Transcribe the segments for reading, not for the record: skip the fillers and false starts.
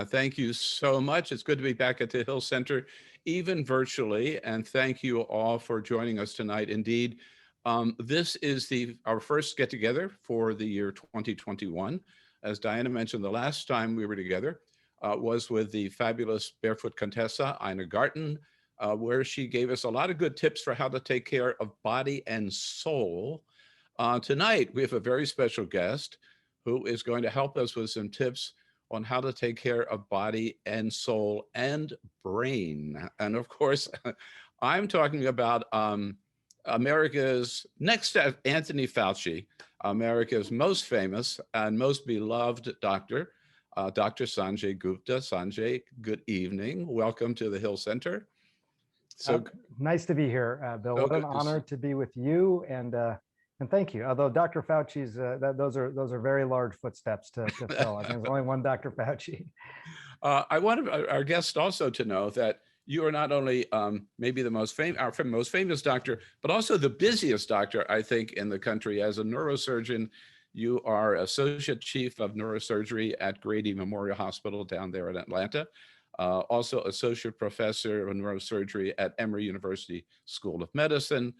Thank you so much. It's good to be back at the Hill Center, even virtually. And thank you all for joining us tonight. Indeed, this is our first get together for the year 2021. As Diana mentioned, the last time we were together was with the fabulous Barefoot Contessa, Ina Garten, where she gave us a lot of good tips for how to take care of body and soul. Tonight, we have a very special guest who is going to help us with some tips on how to take care of body and soul and brain. And of course, I'm talking about America's next to Anthony Fauci, America's most famous and most beloved doctor, Dr. Sanjay Gupta. Sanjay, good evening. Welcome to the Hill Center. So nice to be here, Bill. What an honor to be with you, and thank you. Although Dr. Fauci's, those are very large footsteps to fill. I think there's only one Dr. Fauci. I want our guest also to know that you are not only maybe our most famous doctor, but also the busiest doctor, I think, in the country. As a neurosurgeon, you are Associate Chief of Neurosurgery at Grady Memorial Hospital down there in Atlanta. Also Associate Professor of Neurosurgery at Emory University School of Medicine.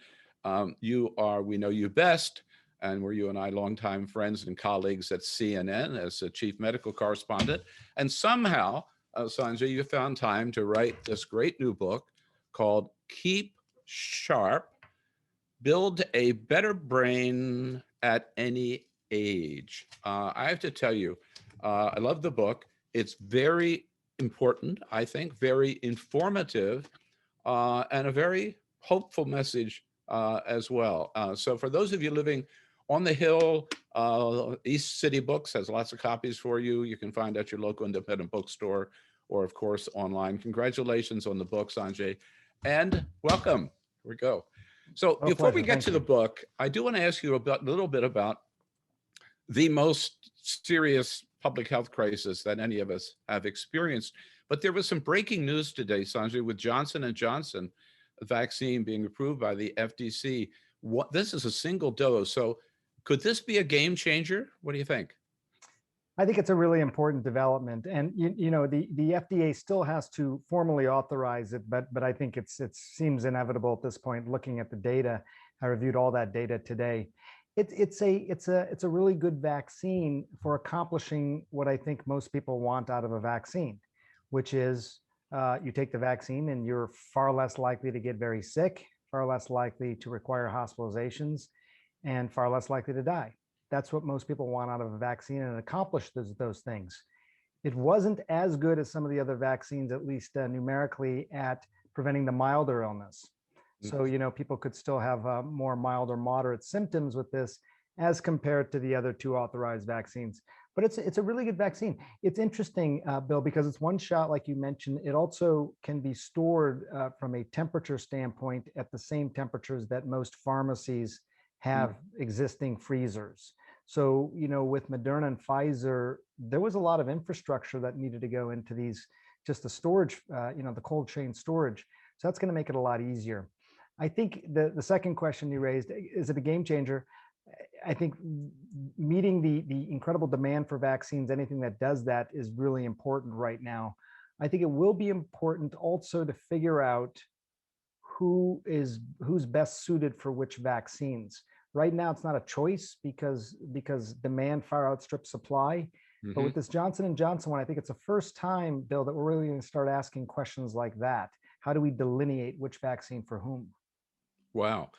We know you best, and were you and I longtime friends and colleagues at CNN as a chief medical correspondent. And somehow, Sanjay, you found time to write this great new book called Keep Sharp, Build a Better Brain at Any Age. I have to tell you, I love the book. It's very important, I think, very informative, and a very hopeful message as well. So for those of you living on the Hill, East City Books has lots of copies for you. You can find at your local independent bookstore or, of course, online. Congratulations on the book, Sanjay, and welcome. Here we go. So before we get to the book, I do want to ask you a little bit about the most serious public health crisis that any of us have experienced. But there was some breaking news today, Sanjay, with Johnson & Johnson vaccine being approved by the FDC. This is a single dose. So could this be a game changer? What do you think? I think it's a really important development. And you know, the FDA still has to formally authorize it, but I think it seems inevitable at this point, looking at the data. I reviewed all that data today. It's a really good vaccine for accomplishing what I think most people want out of a vaccine, which is you take the vaccine and you're far less likely to get very sick, far less likely to require hospitalizations, and far less likely to die. That's what most people want out of a vaccine, and accomplish those things. It wasn't as good as some of the other vaccines, at least numerically, at preventing the milder illness. So, you know, people could still have more mild or moderate symptoms with this as compared to the other two authorized vaccines. But it's a really good vaccine. It's interesting, Bill, because it's one shot, like you mentioned. It also can be stored from a temperature standpoint at the same temperatures that most pharmacies have existing freezers. So, you know, with Moderna and Pfizer, there was a lot of infrastructure that needed to go into these, just the storage, you know, the cold chain storage. So that's going to make it a lot easier. I think the second question you raised, is it a game changer? I think meeting the incredible demand for vaccines, anything that does that is really important right now. I think it will be important also to figure out who's best suited for which vaccines. Right now, it's not a choice because demand far outstrips supply. But with this Johnson & Johnson one, I think it's the first time, Bill, that we're really going to start asking questions like that. How do we delineate which vaccine for whom? Wow.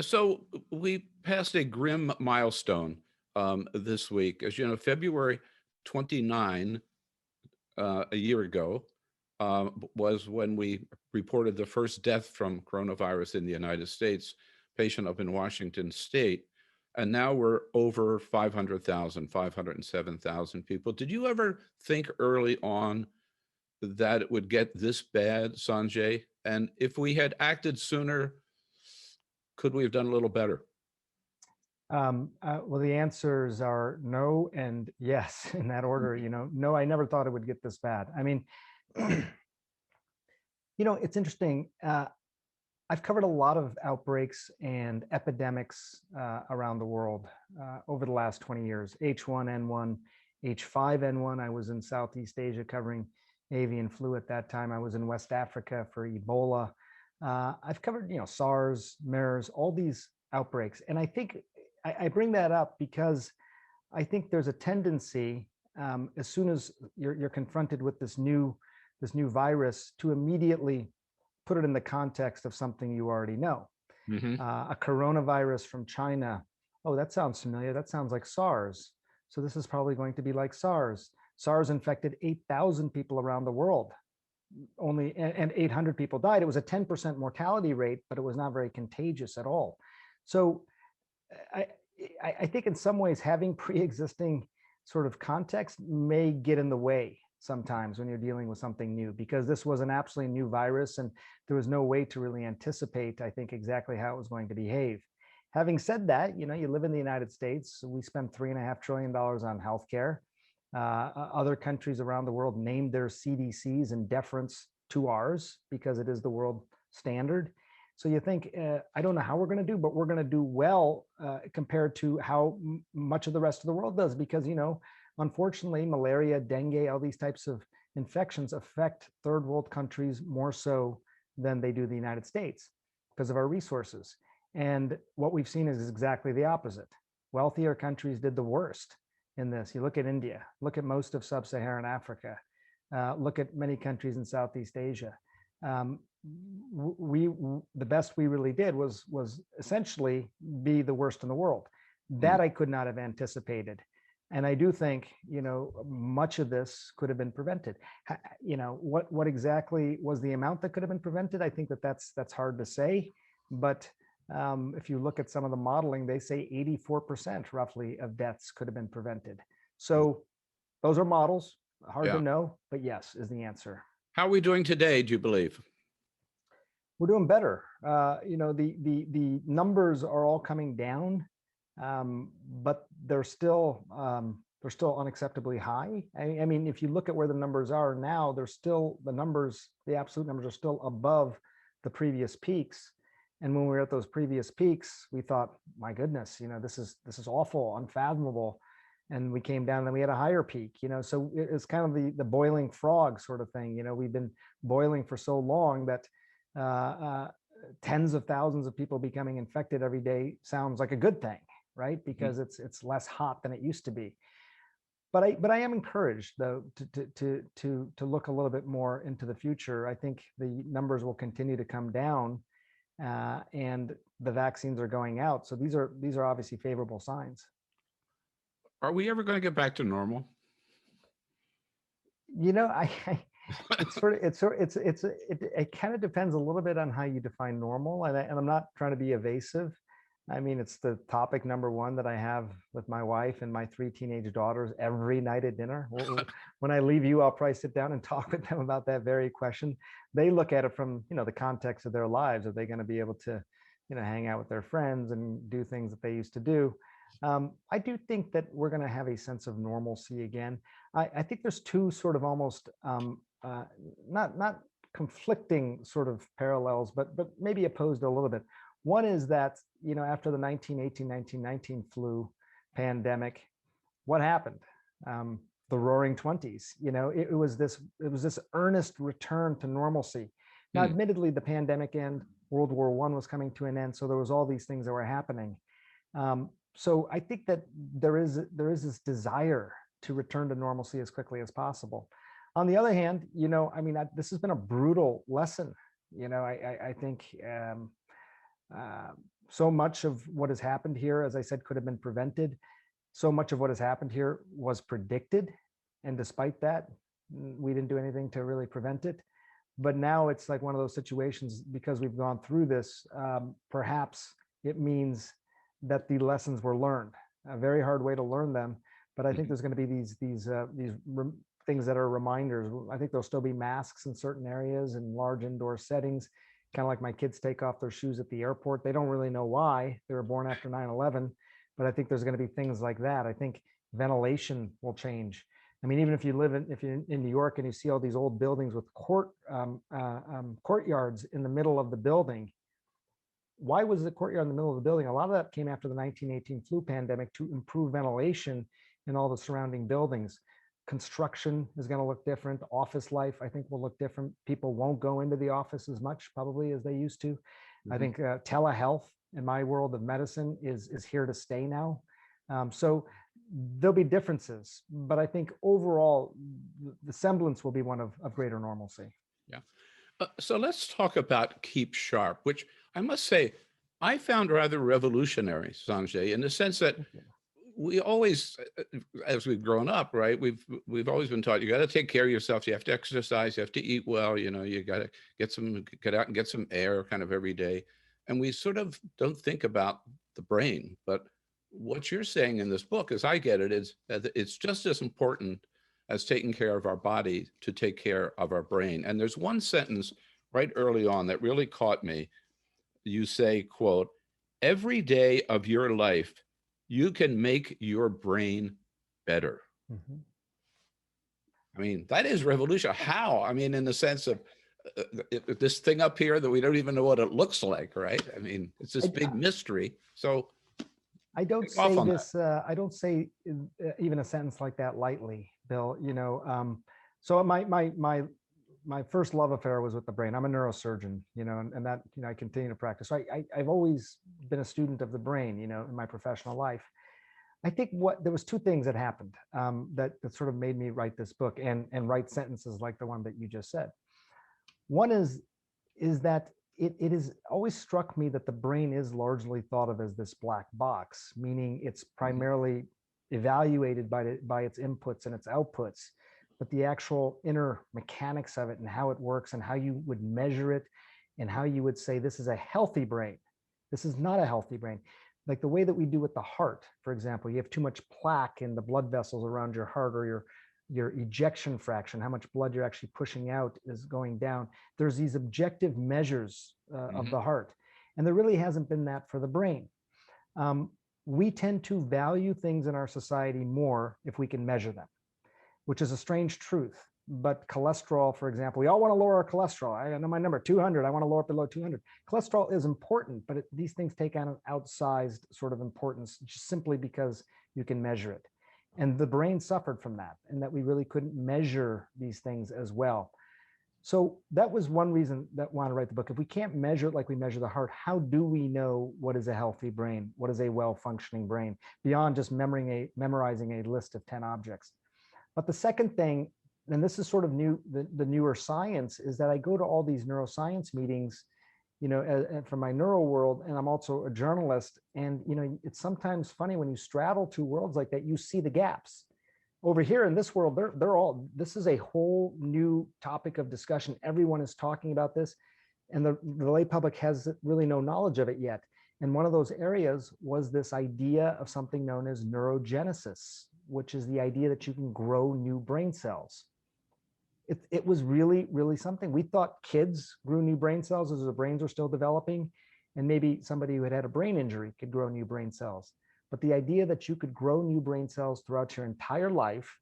So we passed a grim milestone this week. As you know, February 29, a year ago, was when we reported the first death from coronavirus in the United States, patient up in Washington State. And now we're over 500,000, 507,000 people. Did you ever think early on that it would get this bad, Sanjay? And if we had acted sooner, could we have done a little better? Well, the answers are no and yes, in that order. You know, no, I never thought it would get this bad. I mean, you know, it's interesting. I've covered a lot of outbreaks and epidemics around the world over the last 20 years, H1N1. H5N1. I was in Southeast Asia covering avian flu at that time. I was in West Africa for Ebola. I've covered, SARS, MERS, all these outbreaks. And I think I bring that up because I think there's a tendency, as soon as you're confronted with this new virus, to immediately put it in the context of something you already know. A coronavirus from China. Oh, that sounds familiar. That sounds like SARS. So this is probably going to be like SARS. SARS infected 8,000 people around the world. And 800 people died. It was a 10% mortality rate, but it was not very contagious at all. So I think in some ways having pre-existing sort of context may get in the way sometimes when you're dealing with something new, because this was an absolutely new virus and there was no way to really anticipate, I think, exactly how it was going to behave. Having said that, you live in the United States. We spend $3.5 trillion on healthcare. Other countries around the world named their CDCs in deference to ours because it is the world standard. So you think, I don't know how we're going to do, but we're going to do well compared to how much of the rest of the world does, because, unfortunately, malaria, dengue, all these types of infections affect third world countries more so than they do the United States because of our resources. And what we've seen is exactly the opposite. Wealthier countries did the worst in this. You look at India, look at most of sub-Saharan Africa, look at many countries in Southeast Asia. The best we really did was essentially be the worst in the world. That I could not have anticipated. And I do think, much of this could have been prevented. What exactly was the amount that could have been prevented? I think that's hard to say. But if you look at some of the modeling, they say 84% roughly of deaths could have been prevented. So those are models, hard to know, but yes is the answer. How are we doing today, do you believe? We're doing better. The numbers are all coming down, but they're still unacceptably high. I mean, if you look at where the numbers are now, they're still the absolute numbers are still above the previous peaks. And when we were at those previous peaks, we thought, my goodness, this is awful, unfathomable. And we came down and we had a higher peak, so it's kind of the boiling frog sort of thing. We've been boiling for so long that tens of thousands of people becoming infected every day sounds like a good thing, right? Because it's less hot than it used to be. But I am encouraged, though, to look a little bit more into the future. I think the numbers will continue to come down, and the vaccines are going out. So these are obviously favorable signs. Are we ever going to get back to normal? It kind of depends a little bit on how you define normal, and I'm not trying to be evasive. I mean, it's the topic number one that I have with my wife and my 3 teenage daughters every night at dinner. When I leave you, I'll probably sit down and talk with them about that very question. They look at it from, the context of their lives. Are they going to be able to, hang out with their friends and do things that they used to do? I do think that we're going to have a sense of normalcy again. I think there's two sort of almost not conflicting sort of parallels, but maybe opposed a little bit. One is that, after the 1918-1919 flu pandemic, what happened? The Roaring Twenties. It was this earnest return to normalcy. Now, admittedly, the pandemic ended, World War I was coming to an end, so there was all these things that were happening. So I think that there is this desire to return to normalcy as quickly as possible. On the other hand, this has been a brutal lesson. I think so much of what has happened here, as I said, could have been prevented. So much of what has happened here was predicted. And despite that, we didn't do anything to really prevent it. But now it's like one of those situations, because we've gone through this, perhaps it means that the lessons were learned. A very hard way to learn them. But I think there's going to be these things that are reminders. I think there'll still be masks in certain areas and large indoor settings, kind of like my kids take off their shoes at the airport. They don't really know why. They were born after 9/11, but I think there's going to be things like that. I think ventilation will change. I mean, even if you're in New York and you see all these old buildings with courtyards in the middle of the building, why was the courtyard in the middle of the building? A lot of that came after the 1918 flu pandemic to improve ventilation in all the surrounding buildings. Construction is going to look different. Office life, I think, will look different. People won't go into the office as much probably as they used to. I think telehealth in my world of medicine is here to stay now. So there'll be differences, but I think overall the semblance will be one of greater normalcy. Yeah. So let's talk about Keep Sharp, which I must say I found rather revolutionary, Sanjay, in the sense that we always, as we've grown up, right, we've always been taught you got to take care of yourself. You have to exercise. You have to eat well. You know, you got to get out and get some air kind of every day. And we sort of don't think about the brain. But what you're saying in this book, as I get it, is that it's just as important as taking care of our body to take care of our brain. And there's one sentence right early on that really caught me. You say, quote, "Every day of your life, you can make your brain better." I mean, that is revolution. How? I mean, in the sense of this thing up here that we don't even know what it looks like, right? I mean, it's this big mystery. So I don't say this, I don't say even a sentence like that lightly, Bill. You know, so my first love affair was with the brain. I'm a neurosurgeon, you know, and that, you know, I continue to practice. So I've always been a student of the brain, you know, in my professional life. I think there was two things that happened that sort of made me write this book and write sentences like the one that you just said. One is that it has always struck me that the brain is largely thought of as this black box, meaning it's primarily evaluated by its inputs and its outputs, but the actual inner mechanics of it and how it works and how you would measure it and how you would say this is a healthy brain, this is not a healthy brain. Like the way that we do with the heart, for example, you have too much plaque in the blood vessels around your heart, or your ejection fraction, how much blood you're actually pushing out is going down. There's these objective measures of the heart, and there really hasn't been that for the brain. We tend to value things in our society more if we can measure them, which is a strange truth. But cholesterol, for example, we all want to lower our cholesterol. I know my number, 200. I want to lower it below 200. Cholesterol is important, but these things take on an outsized sort of importance just simply because you can measure it. And the brain suffered from that, and that we really couldn't measure these things as well. So that was one reason that I wanted to write the book. If we can't measure it like we measure the heart, how do we know what is a healthy brain? What is a well-functioning brain beyond just memorizing a list of 10 objects? But the second thing, and this is sort of the newer science, is that I go to all these neuroscience meetings, you know, from my neuro world, and I'm also a journalist. And, you know, it's sometimes funny when you straddle two worlds like that, you see the gaps. Over here in this world, this is a whole new topic of discussion. Everyone is talking about this, and the lay public has really no knowledge of it yet. And one of those areas was this idea of something known as neurogenesis, which is the idea that you can grow new brain cells. It was really, really something. We thought kids grew new brain cells as their brains were still developing, and maybe somebody who had a brain injury could grow new brain cells. But the idea that you could grow new brain cells throughout your entire life,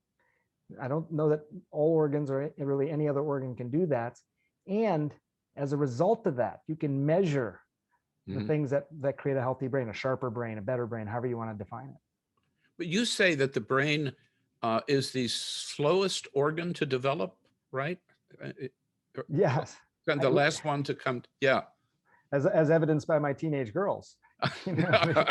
I don't know that all organs or really any other organ can do that. And as a result of that, you can measure the things that create a healthy brain, a sharper brain, a better brain, however you want to define it. But you say that the brain is the slowest organ to develop, right? Yes. And the last one to come. Yeah. As evidenced by my teenage girls. You know,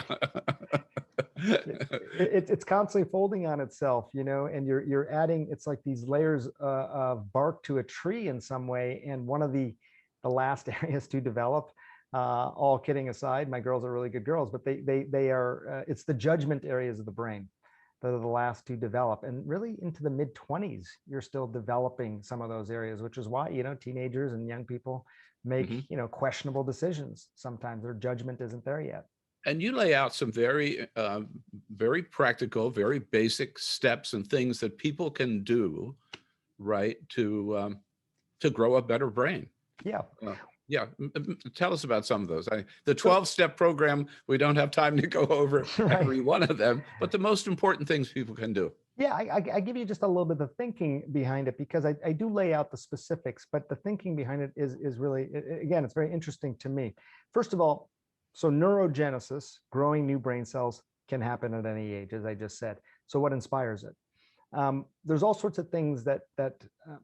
it's constantly folding on itself, you know, and you're adding, it's like these layers of bark to a tree in some way. And one of the last areas to develop, all kidding aside, my girls are really good girls, but they are, it's the judgment areas of the brain that are the last to develop. And really into the mid-20s, you're still developing some of those areas, which is why, you know, teenagers and young people make, you know, questionable decisions. Sometimes their judgment isn't there yet. And you lay out some very, very practical, very basic steps and things that people can do, right, to grow a better brain. Yeah. Yeah. Tell us about some of those. The 12-step program, we don't have time to go over every one of them, but the most important things people can do. Yeah, I give you just a little bit of thinking behind it, because I do lay out the specifics, but the thinking behind it is really, again, it's very interesting to me. First of all, so neurogenesis, growing new brain cells, can happen at any age, as I just said. So what inspires it? There's all sorts of things that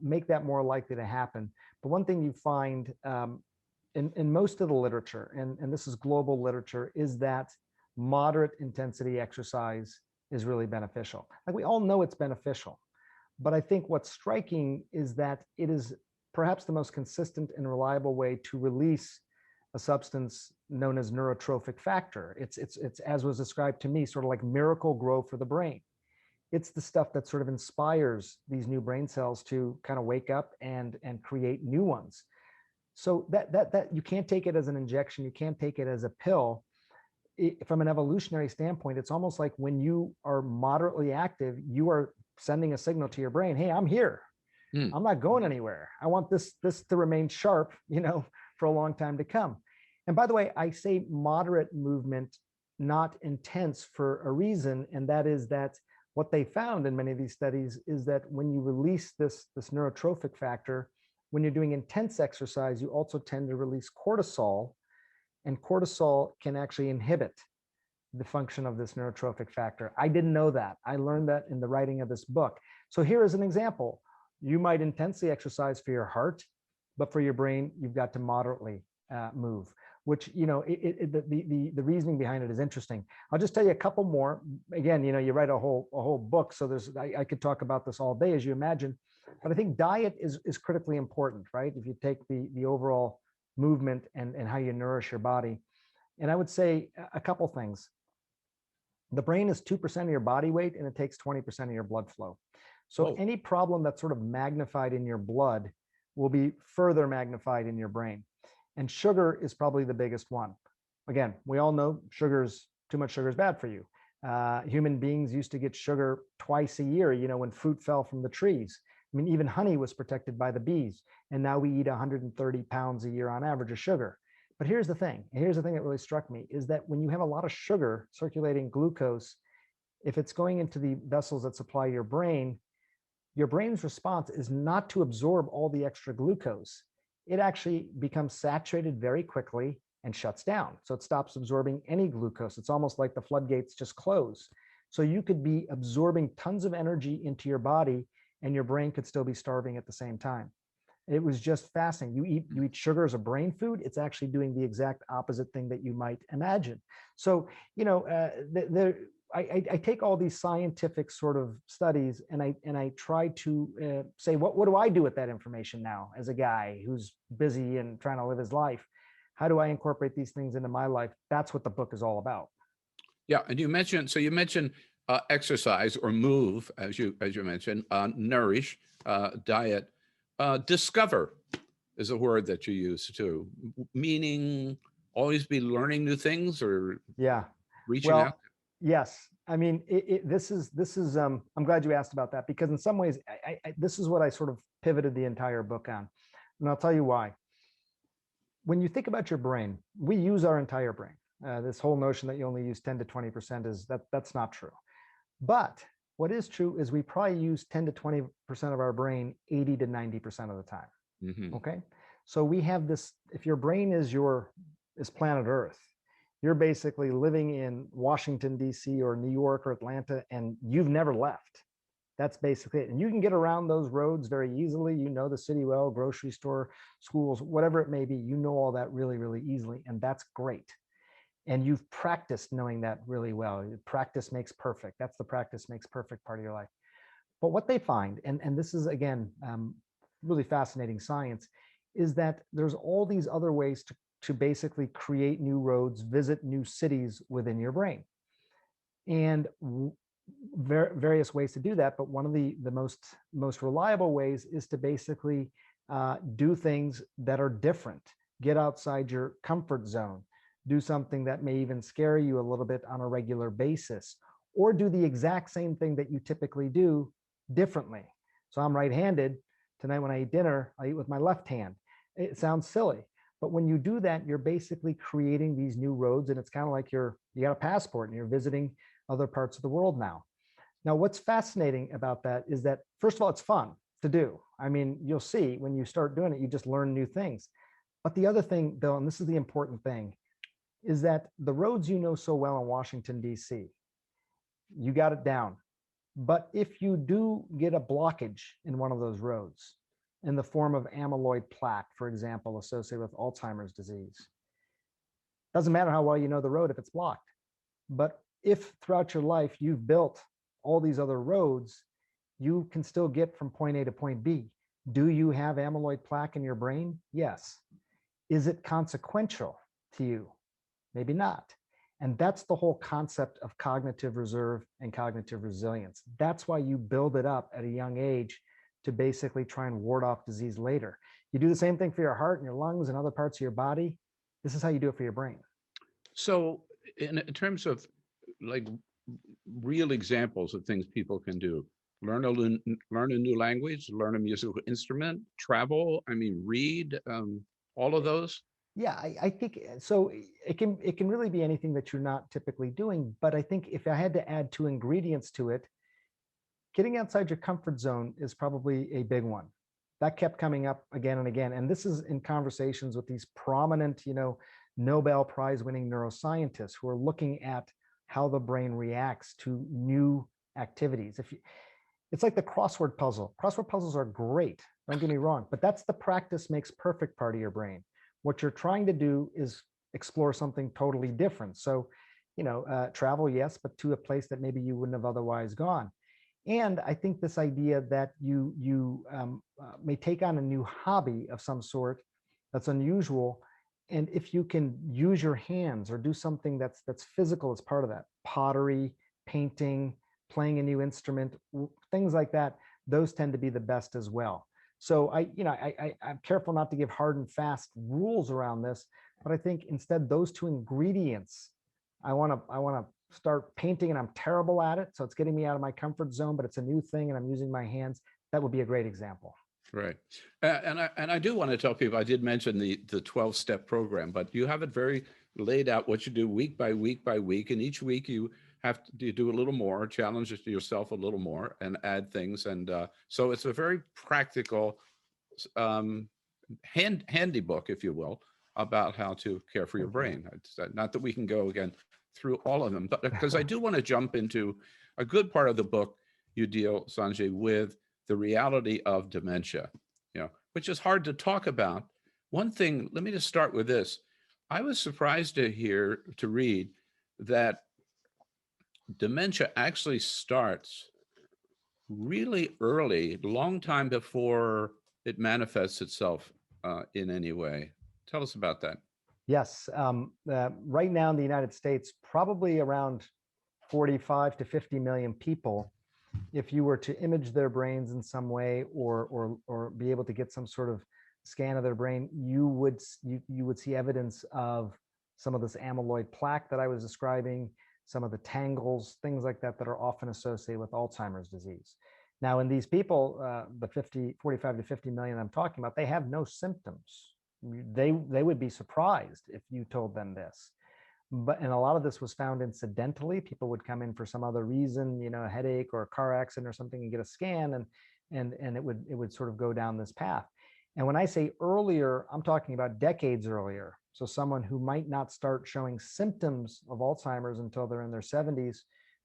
make that more likely to happen. But one thing you find in most of the literature, and this is global literature, is that moderate intensity exercise is really beneficial. Like, we all know it's beneficial, but I think what's striking is that it is perhaps the most consistent and reliable way to release a substance known as neurotrophic factor. It's as was described to me, sort of like miracle grow for the brain. It's the stuff that sort of inspires these new brain cells to kind of wake up and create new ones. So that you can't take it as an injection, you can't take it as a pill. From an evolutionary standpoint, it's almost like when you are moderately active, you are sending a signal to your brain, hey, I'm here. I'm not going anywhere. I want this to remain sharp, for a long time to come. And by the way, I say moderate movement, not intense, for a reason. And that is that what they found in many of these studies is that when you release this neurotrophic factor, when you're doing intense exercise, you also tend to release cortisol, and cortisol can actually inhibit the function of this neurotrophic factor. I didn't know that. I learned that in the writing of this book. So here is an example. You might intensely exercise for your heart, but for your brain, you've got to moderately move, which, the reasoning behind it is interesting. I'll just tell you a couple more. Again, you write a whole book, so I could talk about this all day, as you imagine, but I think diet is critically important, right? If you take the overall movement and how you nourish your body. And I would say a couple things. The brain is 2% of your body weight, and it takes 20% of your blood flow. So any problem that's sort of magnified in your blood will be further magnified in your brain. And sugar is probably the biggest one. Again, we all know too much sugar is bad for you. Human beings used to get sugar twice a year, when fruit fell from the trees. I mean, even honey was protected by the bees. And now we eat 130 pounds a year on average of sugar. But here's the thing that really struck me, is that when you have a lot of sugar circulating, glucose, if it's going into the vessels that supply your brain's response is not to absorb all the extra glucose. It actually becomes saturated very quickly and shuts down. So it stops absorbing any glucose. It's almost like the floodgates just close. So you could be absorbing tons of energy into your body, and your brain could still be starving at the same time. It was just fascinating. You eat sugar as a brain food. It's actually doing the exact opposite thing that you might imagine. So, I take all these scientific sort of studies and I try to say, what do I do with that information now as a guy who's busy and trying to live his life? How do I incorporate these things into my life? That's what the book is all about. Yeah, and you mentioned exercise or move, as you mentioned, nourish, diet, discover is a word that you use too, meaning always be learning new things or reaching out. Yes. I mean, this is, I'm glad you asked about that, because in some ways, this is what I sort of pivoted the entire book on. And I'll tell you why. When you think about your brain, we use our entire brain. This whole notion that you only use 10 to 20% that's not true. But what is true is we probably use 10 to 20% of our brain 80 to 90% of the time. Mm-hmm. Okay. So we have this, if your brain is planet Earth, you're basically living in Washington, D.C. or New York or Atlanta, and you've never left. That's basically it. And you can get around those roads very easily. You know the city well, grocery store, schools, whatever it may be. You know all that really, really easily. And that's great. And you've practiced knowing that really well. Practice makes perfect. That's the practice makes perfect part of your life. But what they find, and this is, again, really fascinating science, is that there's all these other ways to basically create new roads, visit new cities within your brain. And various ways to do that. But one of the most reliable ways is to basically do things that are different, get outside your comfort zone, do something that may even scare you a little bit on a regular basis, or do the exact same thing that you typically do differently. So I'm right-handed. Tonight when I eat dinner, I eat with my left hand. It sounds silly, but when you do that, you're basically creating these new roads, and it's kind of like you got a passport and you're visiting other parts of the world now. Now, what's fascinating about that is that, first of all, it's fun to do. I mean, you'll see when you start doing it, you just learn new things. But the other thing, Bill, and this is the important thing, is that the roads you know so well in Washington, D.C., you got it down. But if you do get a blockage in one of those roads in the form of amyloid plaque, for example, associated with Alzheimer's disease, doesn't matter how well you know the road if it's blocked. But if throughout your life you've built all these other roads, you can still get from point A to point B. Do you have amyloid plaque in your brain? Yes. Is it consequential to you? Maybe not. And that's the whole concept of cognitive reserve and cognitive resilience. That's why you build it up at a young age to basically try and ward off disease later. You do the same thing for your heart and your lungs and other parts of your body. This is how you do it for your brain. So in terms of like real examples of things people can do, learn a new language, learn a musical instrument, travel, I mean, read, all of those. Yeah, I think so. It can really be anything that you're not typically doing. But I think if I had to add two ingredients to it, getting outside your comfort zone is probably a big one. That kept coming up again and again. And this is in conversations with these prominent, Nobel Prize winning neuroscientists who are looking at how the brain reacts to new activities. It's like the crossword puzzle. Crossword puzzles are great, don't get me wrong, but that's the practice makes perfect part of your brain. What you're trying to do is explore something totally different. So, travel, yes, but to a place that maybe you wouldn't have otherwise gone. And I think this idea that you may take on a new hobby of some sort that's unusual, and if you can use your hands or do something that's physical as part of that, pottery, painting, playing a new instrument, things like that, those tend to be the best as well. So I'm careful not to give hard and fast rules around this, but I think instead those two ingredients, I want to start painting and I'm terrible at it. So it's getting me out of my comfort zone, but it's a new thing and I'm using my hands. That would be a great example. Right. And I do want to tell people, I did mention the 12-step program, but you have it very laid out what you do week by week by week. And each week you have to do a little more, challenge yourself a little more and add things. And so it's a very practical handy book, if you will, about how to care for your brain. It's not that we can go again through all of them, but because I do want to jump into a good part of the book. You deal, Sanjay, with the reality of dementia, which is hard to talk about. One thing, let me just start with this. I was surprised to read that dementia actually starts really early, long time before it manifests itself in any way. Tell us about that. Yes. Right now in the United States, probably around 45 to 50 million people, if you were to image their brains in some way or be able to get some sort of scan of their brain, you would see evidence of some of this amyloid plaque that I was describing, some of the tangles, things like that are often associated with Alzheimer's disease. Now, in these people, the 45 to 50 million I'm talking about, they have no symptoms. They would be surprised if you told them this. And a lot of this was found incidentally. People would come in for some other reason, a headache or a car accident or something, and get a scan, and it would sort of go down this path. And when I say earlier, I'm talking about decades earlier. So someone who might not start showing symptoms of Alzheimer's until they're in their 70s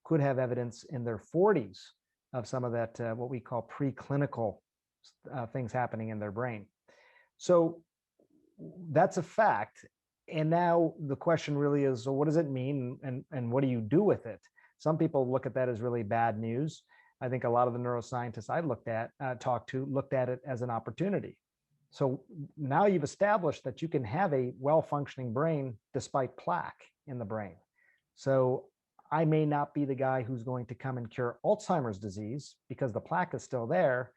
could have evidence in their 40s of some of that, what we call preclinical things happening in their brain. So that's a fact. And now the question really is, so what does it mean and what do you do with it? Some people look at that as really bad news. I think a lot of the neuroscientists I talked to looked at it as an opportunity. So now you've established that you can have a well-functioning brain despite plaque in the brain. So I may not be the guy who's going to come and cure Alzheimer's disease because the plaque is still there.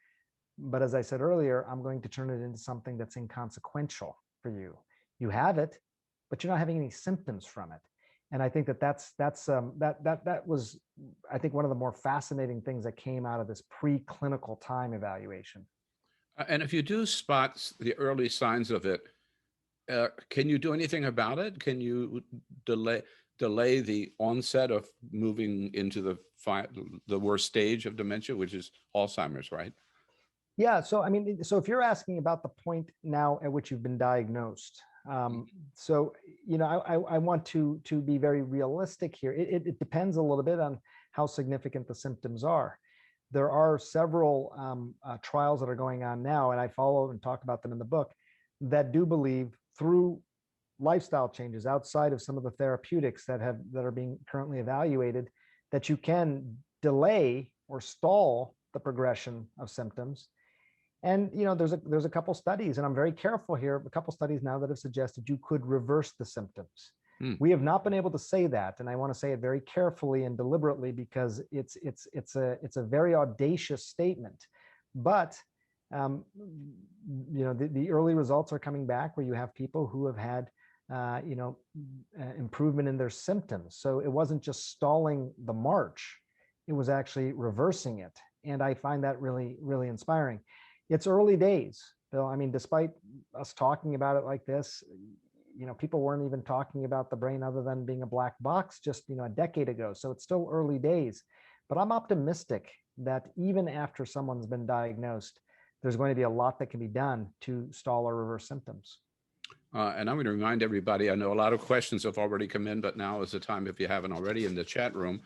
But as I said earlier, I'm going to turn it into something that's inconsequential for you. You have it, but you're not having any symptoms from it. And I think that was, I think, one of the more fascinating things that came out of this preclinical time evaluation. And if you do spot the early signs of it, can you do anything about it? Can you delay the onset of moving into the worst stage of dementia, which is Alzheimer's, right? Yeah. So, so if you're asking about the point now at which you've been diagnosed, so, I want to be very realistic here. It depends a little bit on how significant the symptoms are. There are several trials that are going on now, and I follow and talk about them in the book, that do believe through lifestyle changes outside of some of the therapeutics that are being currently evaluated, that you can delay or stall the progression of symptoms. And there's a couple studies, and I'm very careful here, a couple studies now that have suggested you could reverse the symptoms. We have not been able to say that, and I want to say it very carefully and deliberately, because it's a very audacious statement. But the early results are coming back where you have people who have had improvement in their symptoms. So it wasn't just stalling the march, it was actually reversing it. And I find that really, really inspiring. It's early days, Bill. I mean, despite us talking about it like this, people weren't even talking about the brain other than being a black box just, a decade ago. So it's still early days, but I'm optimistic that even after someone's been diagnosed, there's going to be a lot that can be done to stall or reverse symptoms. And I'm going to remind everybody, I know a lot of questions have already come in, but now is the time, if you haven't already, in the chat room.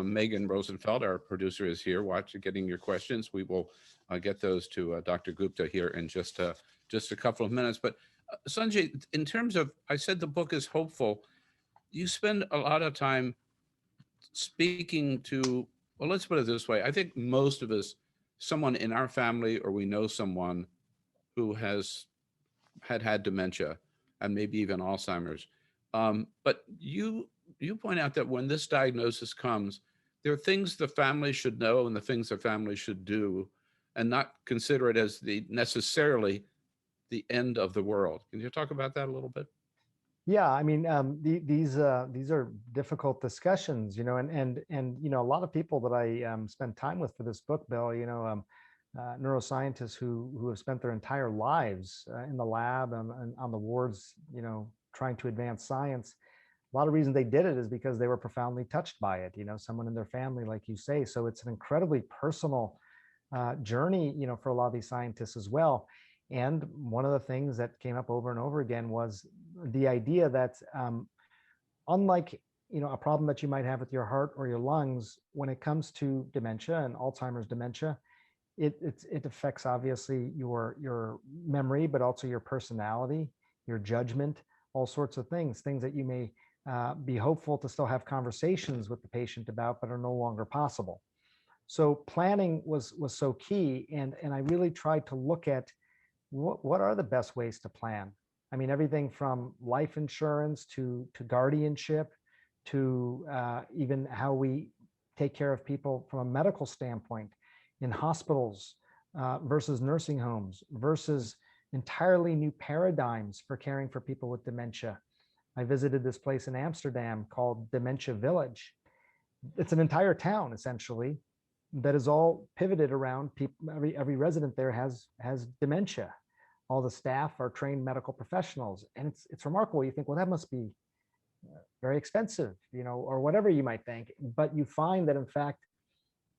Megan Rosenfeld, our producer, is here getting your questions. We will get those to Dr. Gupta here in just a couple of minutes. But Sanjay, in terms of, I said the book is hopeful. You spend a lot of time speaking to, well, let's put it this way. I think most of us, someone in our family, or we know someone who has had dementia and maybe even Alzheimer's. But you point out that when this diagnosis comes, there are things the family should know and the things the family should do, and not consider it as necessarily the end of the world. Can you talk about that a little bit? Yeah, I mean, these are difficult discussions, and a lot of people that I spend time with for this book, Bill, neuroscientists who have spent their entire lives in the lab and on the wards, trying to advance science. A lot of reasons they did it is because they were profoundly touched by it. Someone in their family, like you say. So it's an incredibly personal journey, for a lot of these scientists as well. And one of the things that came up over and over again was the idea that unlike a problem that you might have with your heart or your lungs, when it comes to dementia and Alzheimer's dementia, it affects obviously your memory, but also your personality, your judgment, all sorts of things that you may be hopeful to still have conversations with the patient about, but are no longer possible. So planning was so key, and I really tried to look at what are the best ways to plan. I mean, everything from life insurance to guardianship to even how we take care of people from a medical standpoint in hospitals versus nursing homes versus entirely new paradigms for caring for people with dementia. I visited this place in Amsterdam called Dementia Village. It's an entire town essentially that is all pivoted around people. Every resident there has dementia. All the staff are trained medical professionals, and it's remarkable. You think, well, that must be very expensive, or whatever you might think. But you find that in fact,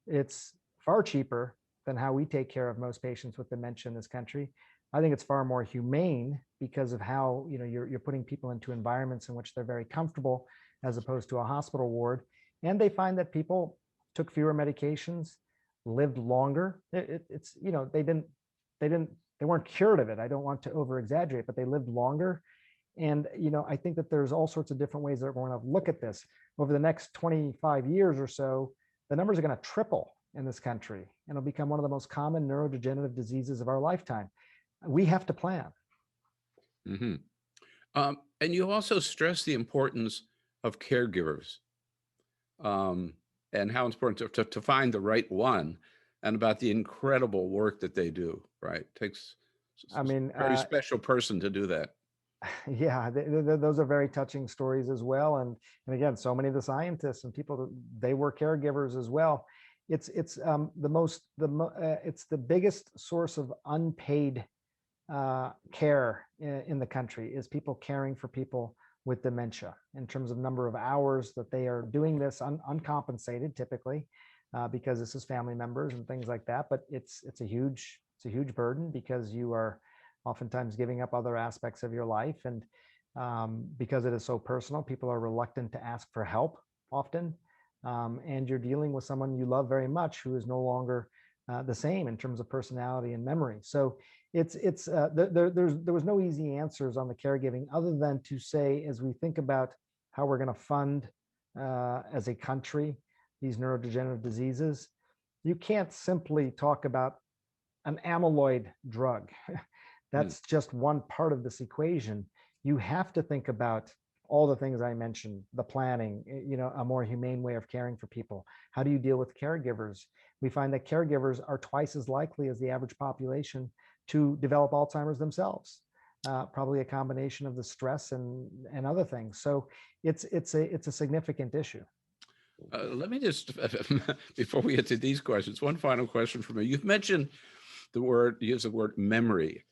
it's far cheaper than how we take care of most patients with dementia in this country. I think it's far more humane because of how you're putting people into environments in which they're very comfortable, as opposed to a hospital ward. And they find that people took fewer medications, lived longer. It's they weren't cured of it. I don't want to over exaggerate, but they lived longer. And I think that there's all sorts of different ways that we're going to look at this over the next 25 years or so. The numbers are going to triple in this country, and it'll become one of the most common neurodegenerative diseases of our lifetime. We have to plan. Mm-hmm. And you also stress the importance of caregivers, and how important to find the right one, and about the incredible work that they do. Right, it takes a very special person to do that. Yeah, those are very touching stories as well. And again, so many of the scientists and people, they were caregivers as well. It's the biggest source of unpaid care in the country is people caring for people with dementia, in terms of number of hours that they are doing this uncompensated typically, because this is family members and things like that. But it's a huge burden, because you are oftentimes giving up other aspects of your life. And because it is so personal, people are reluctant to ask for help often. and you're dealing with someone you love very much who is no longer the same in terms of personality and memory. So there was no easy answers on the caregiving other than to say, as we think about how we're going to fund as a country these neurodegenerative diseases, you can't simply talk about an amyloid drug. That's just one part of this equation. You have to think about all the things I mentioned, the planning, a more humane way of caring for people. How do you deal with caregivers? We find that caregivers are twice as likely as the average population to develop Alzheimer's themselves. Probably a combination of the stress and other things. So it's a significant issue. Let me just, before we get to these questions, one final question for me. You've mentioned use the word memory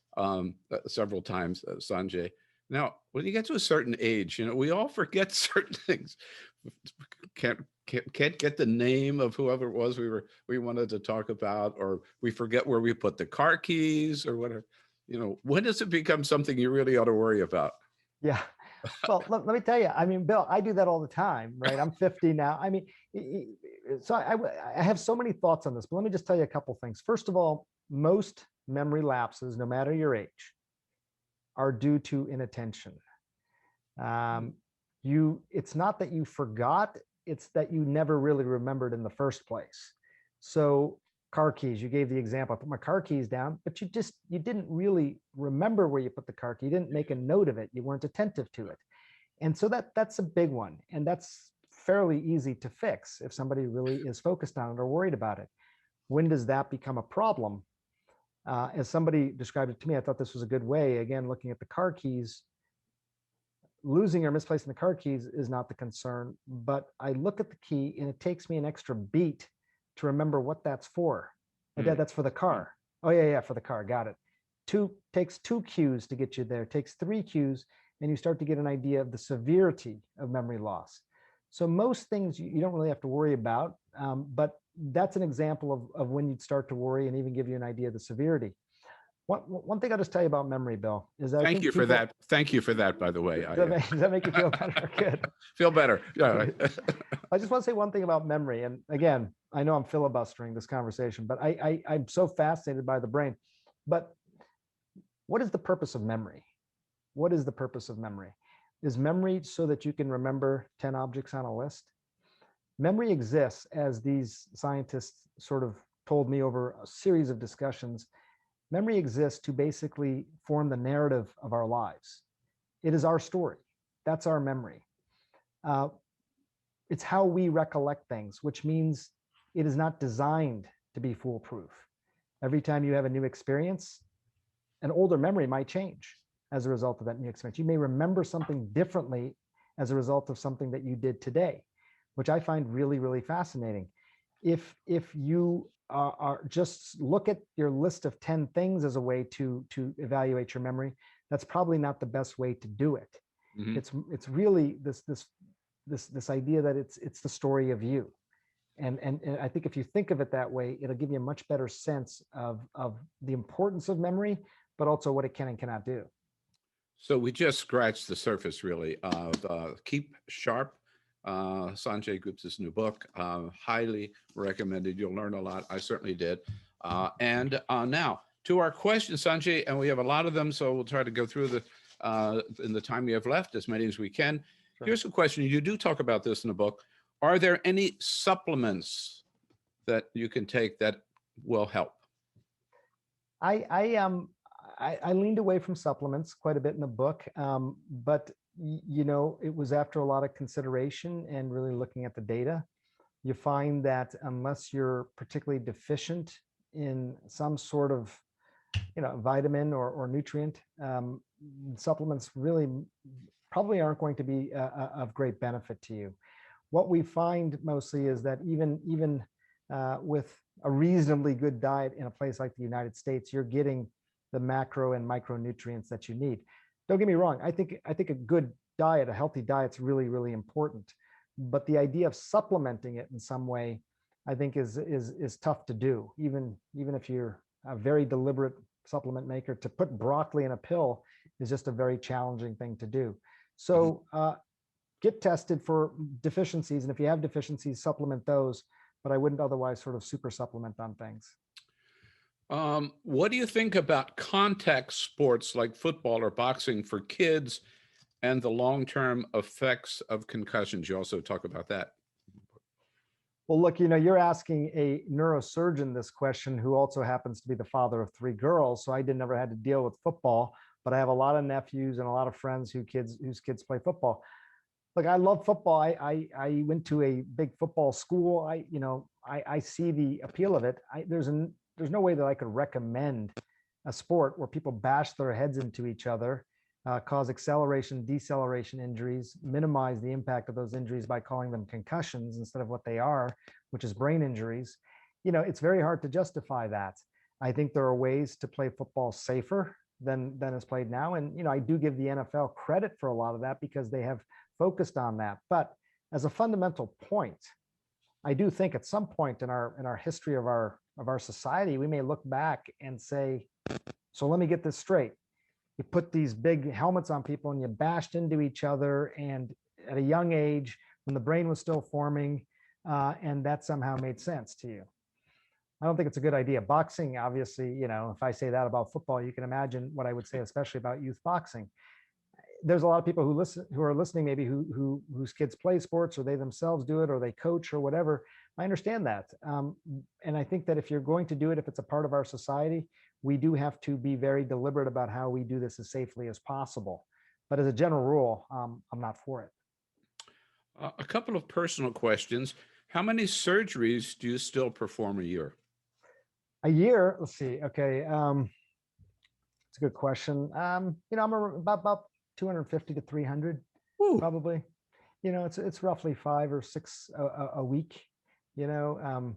several times, Sanjay. Now, when you get to a certain age, we all forget certain things. Can't get the name of whoever it was we wanted to talk about, or we forget where we put the car keys or whatever. When does it become something you really ought to worry about? Yeah. Well, let me tell you, I mean, Bill, I do that all the time, right? I'm 50 now. I mean, so I have so many thoughts on this, but let me just tell you a couple things. First of all, most memory lapses, no matter your age, are due to inattention. It's not that you forgot, it's that you never really remembered in the first place. So car keys, you gave the example, I put my car keys down, but you didn't really remember where you put the car key. You didn't make a note of it. You weren't attentive to it. And so that's a big one. And that's fairly easy to fix if somebody really is focused on it or worried about it. When does that become a problem? As somebody described it to me, I thought this was a good way. Again, looking at the car keys, losing or misplacing the car keys is not the concern, but I look at the key and it takes me an extra beat to remember what that's for. Oh, Dad, that's for the car. Oh yeah, for the car. Got it. Takes 2 cues to get you there. Takes 3 cues, and you start to get an idea of the severity of memory loss. So most things you don't really have to worry about, but that's an example of when you'd start to worry and even give you an idea of the severity. One thing I'll just tell you about memory, Bill, is that Thank you for that. Thank you for that, by the way. Does that make you feel better? Good. Feel better. Yeah. I just want to say one thing about memory. And again, I know I'm filibustering this conversation, but I'm so fascinated by the brain. But what is the purpose of memory? What is the purpose of memory? Is memory so that you can remember 10 objects on a list? Memory exists, as these scientists sort of told me over a series of discussions. Memory exists to basically form the narrative of our lives. It is our story. That's our memory. It's how we recollect things, which means it is not designed to be foolproof. Every time you have a new experience, an older memory might change as a result of that new experience. You may remember something differently as a result of something that you did today, which I find really, really fascinating. If you are just look at your list of 10 things as a way to evaluate your memory, that's probably not the best way to do it. Mm-hmm. It's really this idea that it's the story of you. And I think if you think of it that way, it'll give you a much better sense of the importance of memory, but also what it can and cannot do. So we just scratched the surface, really, of Keep Sharp, Sanjay Gupta's new book. Highly recommended. You'll learn a lot. I certainly did. And now to our questions, Sanjay, and we have a lot of them, so we'll try to go through in the time we have left, as many as we can. Sure. Here's a question. You do talk about this in the book. Are there any supplements that you can take that will help? I leaned away from supplements quite a bit in the book, but it was after a lot of consideration and really looking at the data. You find that unless you're particularly deficient in some sort of vitamin or nutrient, supplements really probably aren't going to be of great benefit to you. What we find mostly is that even with a reasonably good diet in a place like the United States, you're getting the macro and micronutrients that you need. Don't get me wrong. I think a good diet, a healthy diet, is really, really important. But the idea of supplementing it in some way, I think is tough to do. Even if you're a very deliberate supplement maker, to put broccoli in a pill is just a very challenging thing to do. So get tested for deficiencies. And if you have deficiencies, supplement those, but I wouldn't otherwise sort of super supplement on things. What do you think about contact sports like football or boxing for kids and the long-term effects of concussions? You also talk about that. Well, look, you're asking a neurosurgeon this question who also happens to be the father of 3 girls. So I never had to deal with football, but I have a lot of nephews and a lot of friends whose kids play football. Look, I love football. I went to a big football school. I see the appeal of it. There's no way that I could recommend a sport where people bash their heads into each other, cause acceleration, deceleration injuries, minimize the impact of those injuries by calling them concussions instead of what they are, which is brain injuries. It's very hard to justify that. I think there are ways to play football safer than is played now. And, I do give the NFL credit for a lot of that because they have focused on that. But as a fundamental point, I do think at some point in our history of our society, we may look back and say, so let me get this straight. You put these big helmets on people and you bashed into each other, and at a young age when the brain was still forming, and that somehow made sense to you. I don't think it's a good idea. Boxing, obviously, if I say that about football, you can imagine what I would say, especially about youth boxing. There's a lot of people who are listening, maybe whose kids play sports, or they themselves do it, or they coach or whatever. I understand that. And I think that if you're going to do it, if it's a part of our society, we do have to be very deliberate about how we do this as safely as possible. But as a general rule, I'm not for it. A couple of personal questions. How many surgeries do you still perform a year? A year? Let's see. Okay. It's a good question. I'm about 250 to 300, Ooh. probably. It's roughly 5 or 6 a week. The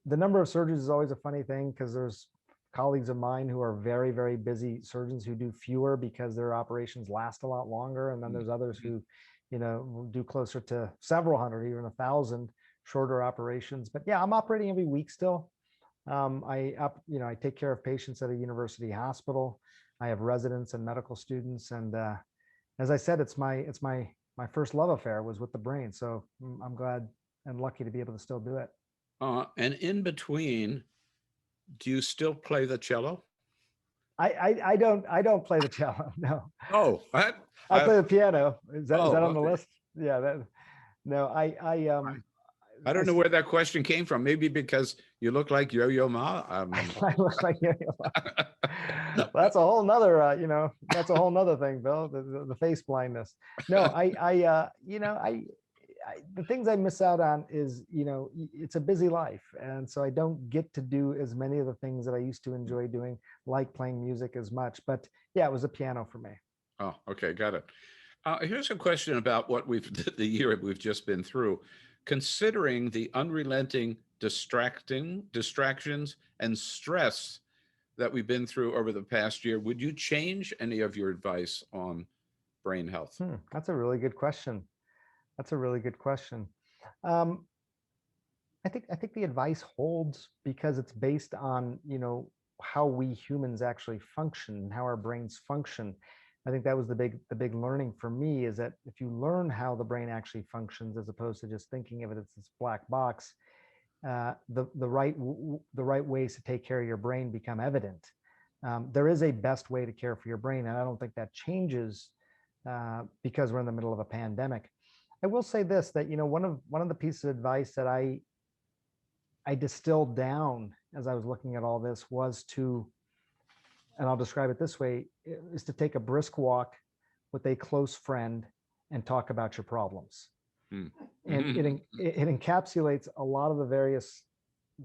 number of surgeries is always a funny thing because there's colleagues of mine who are very, very busy surgeons who do fewer because their operations last a lot longer. And then there's others who, do closer to several hundred, even 1,000 shorter operations. But yeah, I'm operating every week still. I take care of patients at a university hospital. I have residents and medical students. And as I said, it's my first love affair was with the brain. So I'm glad and lucky to be able to still do it. And in between, do you still play the cello? I don't play the cello. No. Oh, what? I play the piano. Is that on the okay. list? Yeah. No, I don't know where that question came from. Maybe because you look like Yo-Yo Ma. I look like Yo-Yo Ma. Well, that's a whole nother, that's a whole nother thing, Bill. The face blindness. No, the things I miss out on is, it's a busy life. And so I don't get to do as many of the things that I used to enjoy doing, like playing music as much. But yeah, it was a piano for me. Oh, okay. Got it. Here's a question about what the year we've just been through. Considering the unrelenting distractions and stress that we've been through over the past year, would you change any of your advice on brain health? That's a really good question. I think the advice holds because it's based on, how we humans actually function, how our brains function. I think that was the big learning for me, is that if you learn how the brain actually functions, as opposed to just thinking of it as this black box, the right ways to take care of your brain become evident. There is a best way to care for your brain, and I don't think that changes because we're in the middle of a pandemic. I will say this, that one of the pieces of advice that I distilled down as I was looking at all this was to, and I'll describe it this way, is to take a brisk walk with a close friend and talk about your problems. And it encapsulates a lot of the various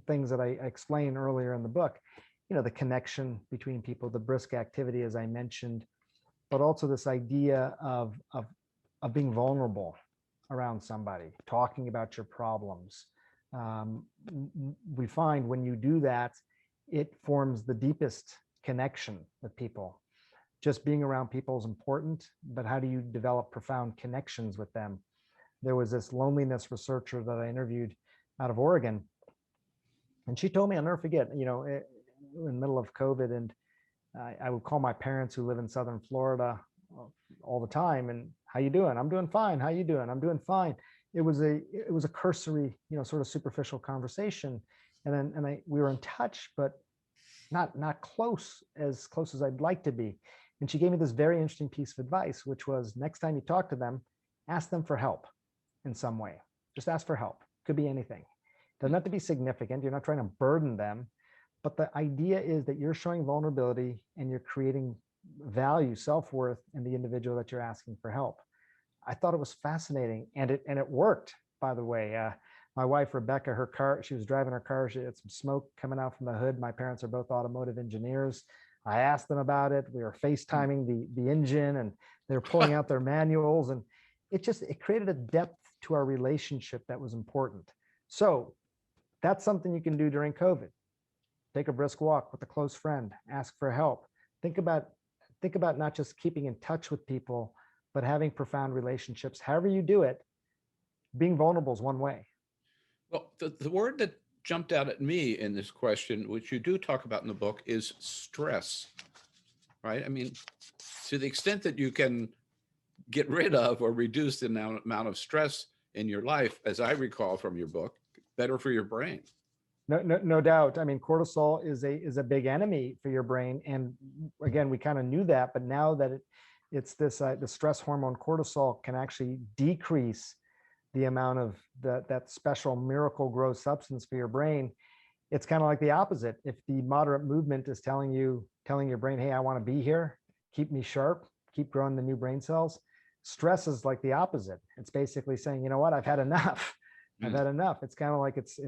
things that I explained earlier in the book. The connection between people, the brisk activity, as I mentioned, but also this idea of being vulnerable around somebody, talking about your problems. We find when you do that, it forms the deepest connection with people. Just being around people is important, but how do you develop profound connections with them? There was this loneliness researcher that I interviewed out of Oregon, and she told me, I'll never forget, in the middle of COVID, and I would call my parents who live in Southern Florida all the time, and How you doing? I'm doing fine. How you doing? I'm doing fine. It was a cursory, sort of superficial conversation. We were in touch, but not close as I'd like to be. And she gave me this very interesting piece of advice, which was next time you talk to them, ask them for help in some way. Just ask for help. Could be anything. Doesn't have to be significant. You're not trying to burden them. But the idea is that you're showing vulnerability and you're creating value, self-worth in the individual that you're asking for help. I thought it was fascinating, and it worked, by the way. My wife, Rebecca, her car, she was driving her car. She had some smoke coming out from the hood. My parents are both automotive engineers. I asked them about it. We were FaceTiming the engine, and they were pulling out their manuals, and it created a depth to our relationship that was important. So that's something you can do during COVID. Take a brisk walk with a close friend, ask for help. Think about not just keeping in touch with people, but having profound relationships. However you do it, being vulnerable is one way. Well, the word that jumped out at me in this question, which you do talk about in the book, is stress, right? I mean, to the extent that you can get rid of or reduce the amount of stress in your life, as I recall from your book, better for your brain. No doubt. I mean, cortisol is a big enemy for your brain, and again, we kind of knew that, but now that it's this the stress hormone cortisol can actually decrease the amount of that special miracle growth substance for your brain. It's kind of like the opposite. If the moderate movement is telling your brain, hey, I want to be here, keep me sharp, keep growing the new brain cells, stress is like the opposite. It's basically saying, you know what, I've had enough. I've had enough. It's kind of like it's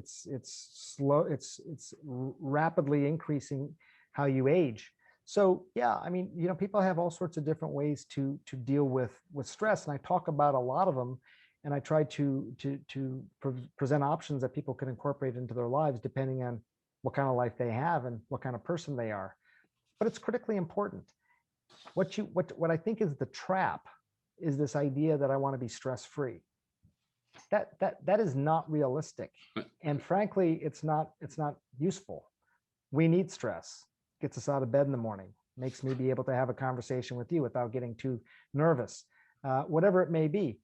slow. It's rapidly increasing how you age. So yeah, I mean, people have all sorts of different ways to deal with stress, and I talk about a lot of them, and I try to present options that people can incorporate into their lives depending on what kind of life they have and what kind of person they are. But it's critically important. What I think is the trap is this idea that I want to be stress-free. That is not realistic, and frankly, it's not useful. We need stress. Gets us out of bed in the morning, makes me be able to have a conversation with you without getting too nervous, whatever it may be.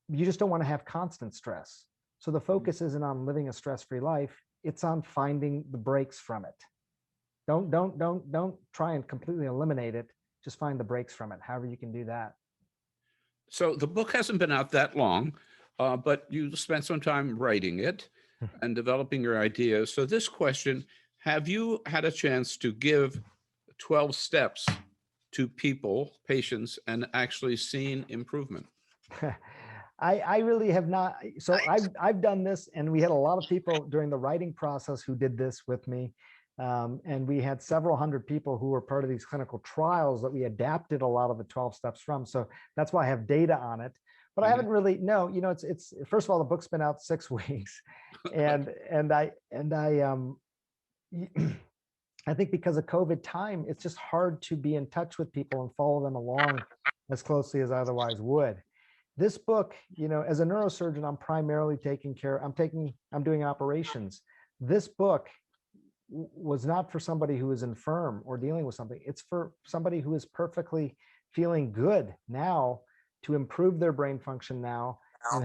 You just don't want to have constant stress. So the focus isn't on living a stress-free life. It's on finding the breaks from it. Don't try and completely eliminate it. Just find the breaks from it, however you can do that. So the book hasn't been out that long, but you spent some time writing it and developing your ideas. So this question, have you had a chance to give 12 steps to people, patients, and actually seen improvement? I really have not. So I've done this, and we had a lot of people during the writing process who did this with me. And we had several hundred people who were part of these clinical trials that we adapted a lot of the 12 steps from. So that's why I have data on it. But I haven't really, it's first of all, the book's been out 6 weeks. And I think because of COVID time, it's just hard to be in touch with people and follow them along as closely as I otherwise would. This book, as a neurosurgeon, I'm primarily I'm doing operations. This book was not for somebody who is infirm or dealing with something. It's for somebody who is perfectly feeling good now to improve their brain function now and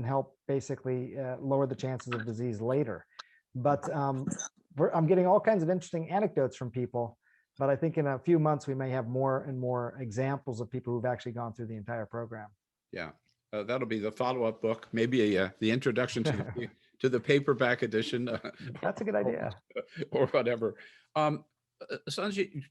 help basically lower the chances of disease later. But I'm getting all kinds of interesting anecdotes from people, but I think in a few months we may have more and more examples of people who've actually gone through the entire program. Yeah, that'll be the follow-up book, maybe the introduction to the paperback edition. That's a good idea. Or whatever. Sanjay,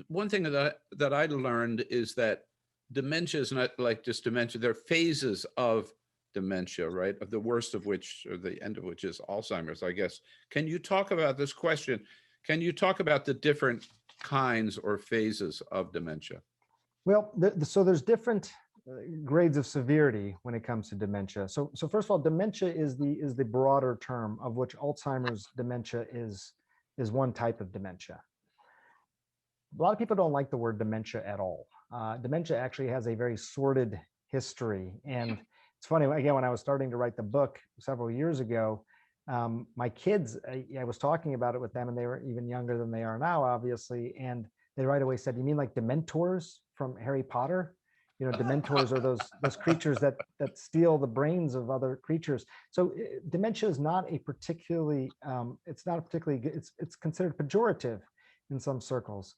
one thing that I learned is that dementia is not like just dementia. There are phases of dementia, right? Of the worst of which, or the end of which, is Alzheimer's, I guess. Can you talk about this question? Can you talk about the different kinds or phases of dementia? Well, so there's different grades of severity when it comes to dementia. So first of all, dementia is the broader term, of which Alzheimer's dementia is one type of dementia. A lot of people don't like the word dementia at all. Dementia actually has a very sordid history. And it's funny, again, when I was starting to write the book several years ago, my kids, I was talking about it with them, and they were even younger than they are now, obviously. And they right away said, "You mean like Dementors from Harry Potter?" dementors are those creatures that steal the brains of other creatures. So dementia is not a particularly it's considered pejorative in some circles,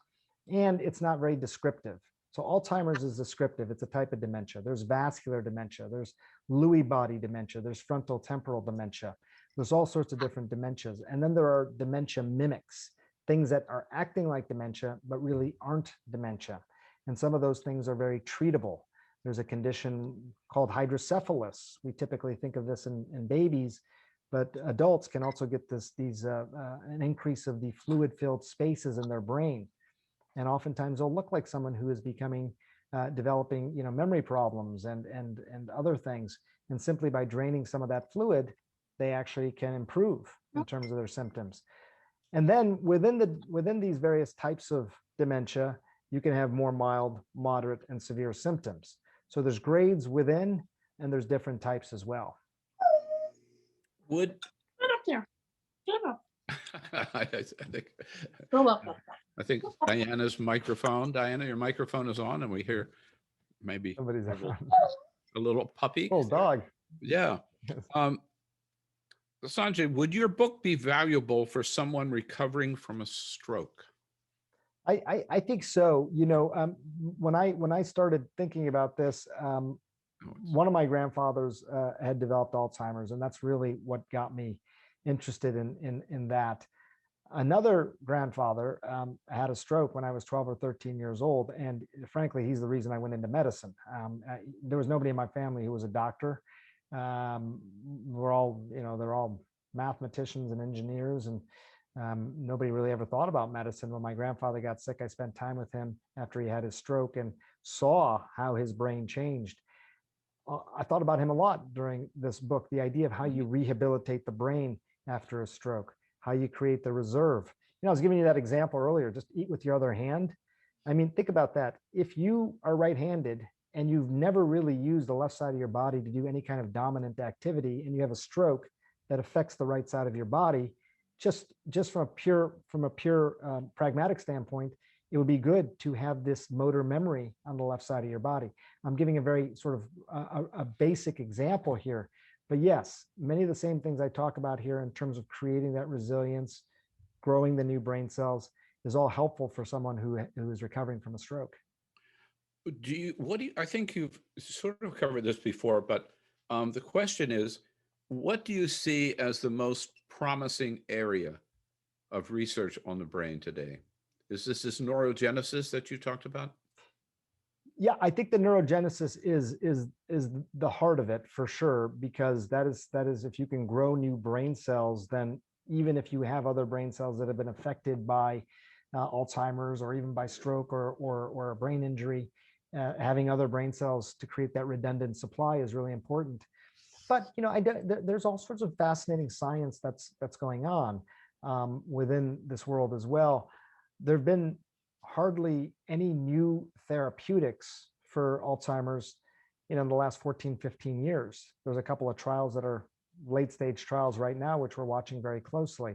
and it's not very descriptive. So Alzheimer's is descriptive. It's a type of dementia. There's vascular dementia. There's Lewy body dementia. There's frontal temporal dementia. There's all sorts of different dementias. And then there are dementia mimics, things that are acting like dementia, but really aren't dementia. And some of those things are very treatable. There's a condition called hydrocephalus. We typically think of this in babies, but adults can also get an increase of the fluid-filled spaces in their brain. And oftentimes they'll look like someone who is developing, memory problems and other things. And simply by draining some of that fluid, they actually can improve in terms of their symptoms. And then within these various types of dementia, you can have more mild, moderate, and severe symptoms. So there's grades within, and there's different types as well. Would Get up there. Get up. I think Go up. I think Diana's microphone. Diana, your microphone is on, and we hear maybe Somebody's a little puppy. Oh, dog. Yeah. Sanjay, would your book be valuable for someone recovering from a stroke? I think so. When I started thinking about this, one of my grandfathers had developed Alzheimer's, and that's really what got me interested in that. Another grandfather had a stroke when I was 12 or 13 years old, and frankly, he's the reason I went into medicine. There was nobody in my family who was a doctor. They're all mathematicians and engineers, and nobody really ever thought about medicine. When my grandfather got sick, I spent time with him after he had his stroke and saw how his brain changed. I thought about him a lot during this book, the idea of how you rehabilitate the brain after a stroke, how you create the reserve. I was giving you that example earlier, just eat with your other hand. I mean, think about that. If you are right-handed and you've never really used the left side of your body to do any kind of dominant activity, and you have a stroke that affects the right side of your body, just from a pure pragmatic standpoint, it would be good to have this motor memory on the left side of your body. I'm giving a very sort of a basic example here, but yes, many of the same things I talk about here in terms of creating that resilience, growing the new brain cells, is all helpful for someone who is recovering from a stroke. I think you've sort of covered this before, but the question is, what do you see as the most promising area of research on the brain today? Is this neurogenesis that you talked about? Yeah, I think the neurogenesis is the heart of it for sure, because that is if you can grow new brain cells, then even if you have other brain cells that have been affected by Alzheimer's or even by stroke or a brain injury, having other brain cells to create that redundant supply is really important. But there's all sorts of fascinating science that's going on within this world as well. There have been hardly any new therapeutics for Alzheimer's in the last 14, 15 years. There's a couple of trials that are late stage trials right now, which we're watching very closely.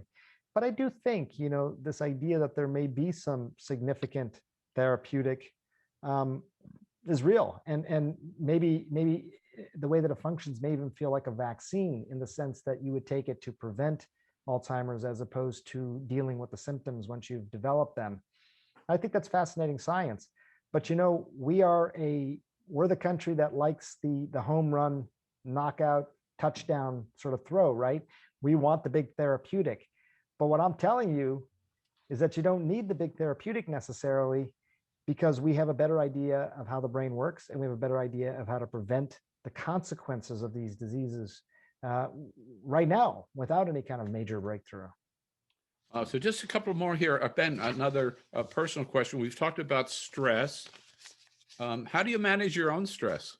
But I do think, this idea that there may be some significant therapeutic is real. And maybe the way that it functions may even feel like a vaccine, in the sense that you would take it to prevent Alzheimer's as opposed to dealing with the symptoms once you've developed them. I think that's fascinating science. But we're the country that likes the home run, knockout, touchdown sort of throw, right? We want the big therapeutic. But what I'm telling you is that you don't need the big therapeutic necessarily, because we have a better idea of how the brain works, and we have a better idea of how to prevent the consequences of these diseases right now without any kind of major breakthrough. So just a couple more here. Ben, another personal question. We've talked about stress. How do you manage your own stress?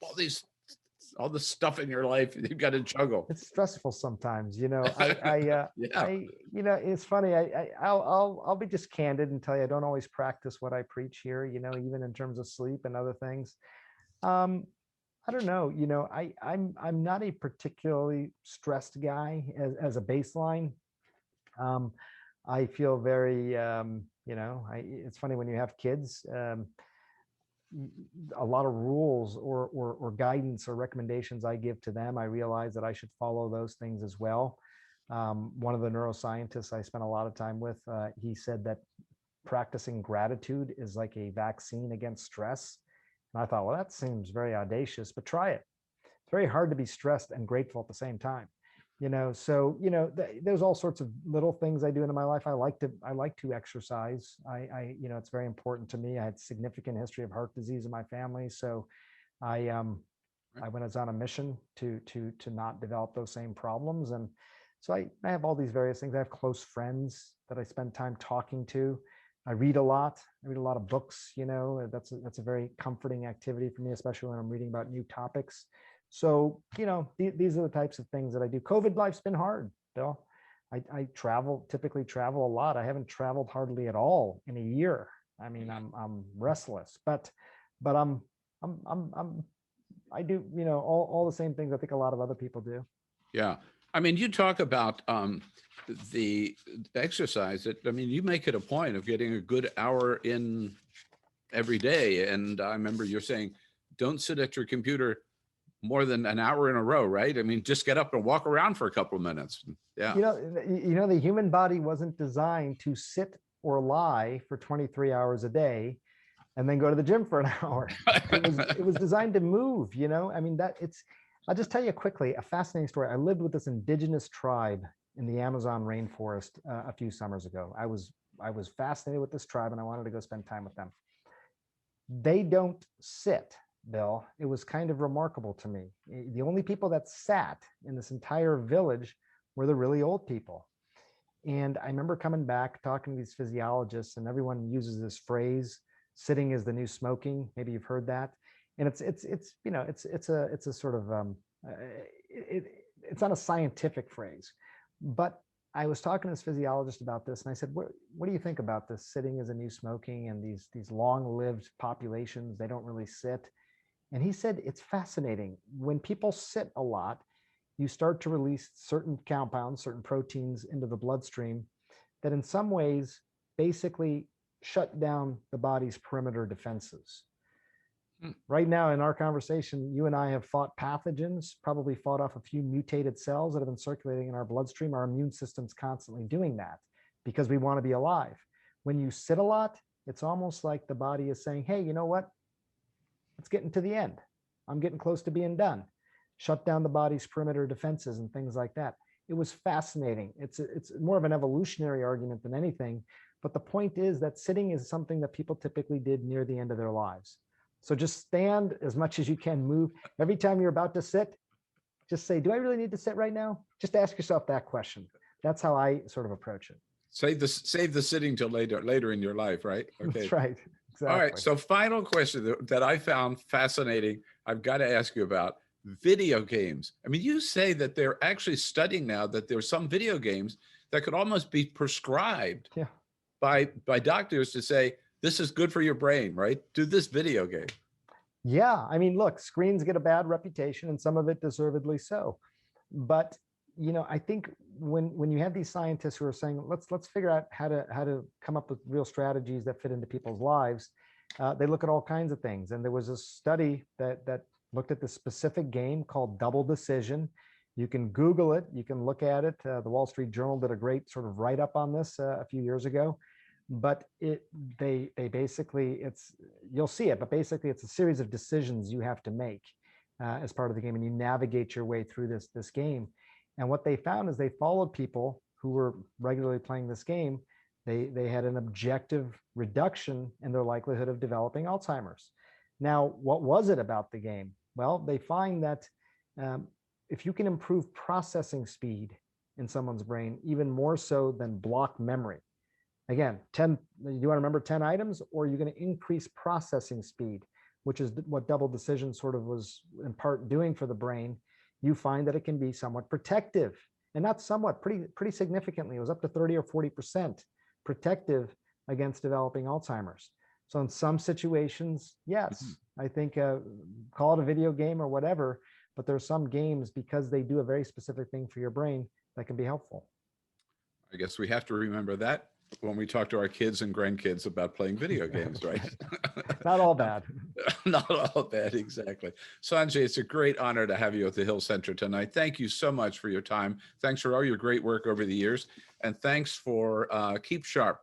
All the stuff in your life you've got to juggle. It's stressful sometimes, it's funny. I'll be just candid and tell you, I don't always practice what I preach here, even in terms of sleep and other things. I don't know, I'm not a particularly stressed guy as a baseline. I feel very, it's funny when you have kids, a lot of rules or guidance or recommendations I give to them, I realize that I should follow those things as well. One of the neuroscientists I spent a lot of time with, he said that practicing gratitude is like a vaccine against stress. And I thought, well, that seems very audacious, but try it. It's very hard to be stressed and grateful at the same time. So there's all sorts of little things I do in my life. I like to exercise. It's very important to me. I had significant history of heart disease in my family, so I went on a mission to not develop those same problems. And so I have all these various things. I have close friends that I spend time talking to. I read a lot. I read a lot of books. That's a very comforting activity for me, especially when I'm reading about new topics. So, these are the types of things that I do. COVID life's been hard, Bill. I typically travel a lot. I haven't traveled hardly at all in a year. I mean, I'm restless, but I do, all the same things I think a lot of other people do. Yeah. I mean, you talk about the exercise. You make it a point of getting a good hour in every day. And I remember you're saying, don't sit at your computer more than an hour in a row, right? Just get up and walk around for a couple of minutes. Yeah. The human body wasn't designed to sit or lie for 23 hours a day and then go to the gym for an hour. It was designed to move, I'll just tell you quickly, a fascinating story. I lived with this indigenous tribe in the Amazon rainforest a few summers ago. I was fascinated with this tribe and I wanted to go spend time with them. They don't sit, Bill. It was kind of remarkable to me. The only people that sat in this entire village were the really old people. And I remember coming back, talking to these physiologists, and everyone uses this phrase, sitting is the new smoking. Maybe you've heard that. And it's a sort of, it's not a scientific phrase, but I was talking to this physiologist about this, and I said, what do you think about this? Sitting is a new smoking, and these long-lived populations, they don't really sit. And he said, it's fascinating. When people sit a lot, you start to release certain compounds, certain proteins into the bloodstream that in some ways basically shut down the body's perimeter defenses. Right now in our conversation, you and I have fought pathogens, probably fought off a few mutated cells that have been circulating in our bloodstream. Our immune system's constantly doing that because we want to be alive. When you sit a lot, it's almost like the body is saying, hey, you know what? It's getting to the end. I'm getting close to being done. Shut down the body's perimeter defenses and things like that. It was fascinating. It's more of an evolutionary argument than anything. But the point is that sitting is something that people typically did near the end of their lives. So just stand as much as you can, move. Every time you're about to sit, just say, do I really need to sit right now? Just ask yourself that question. That's how I sort of approach it. Save the sitting till later in your life, right? Okay. That's right. Exactly. All right. So final question that I found fascinating, I've got to ask you about video games. You say that they're actually studying now that there's some video games that could almost be prescribed by doctors to say, this is good for your brain, right? Do this video game. Yeah. Look, screens get a bad reputation and some of it deservedly so. But, I think when you have these scientists who are saying, let's figure out how to come up with real strategies that fit into people's lives, they look at all kinds of things. And there was a study that looked at this specific game called Double Decision. You can Google it. You can look at it. The Wall Street Journal did a great sort of write-up on this a few years ago. But they basically, you'll see it, but basically it's a series of decisions you have to make as part of the game, and you navigate your way through this game. And what they found is they followed people who were regularly playing this game. They had an objective reduction in their likelihood of developing Alzheimer's. Now, what was it about the game? Well, they find that if you can improve processing speed in someone's brain, even more so than block memory. Again, you want to remember 10 items, or you're going to increase processing speed, which is what Double Decision sort of was in part doing for the brain. You find that it can be somewhat protective, and not somewhat, pretty significantly. It was up to 30 or 40% protective against developing Alzheimer's. So in some situations, yes, I think call it a video game or whatever, but there are some games, because they do a very specific thing for your brain, that can be helpful. I guess we have to remember that. when we talk to our kids and grandkids about playing video games, right? Not all bad. Not all bad, exactly. Sanjay, it's a great honor to have you at the Hill Center tonight. Thank you so much for your time. Thanks for all your great work over the years. And thanks for Keep Sharp.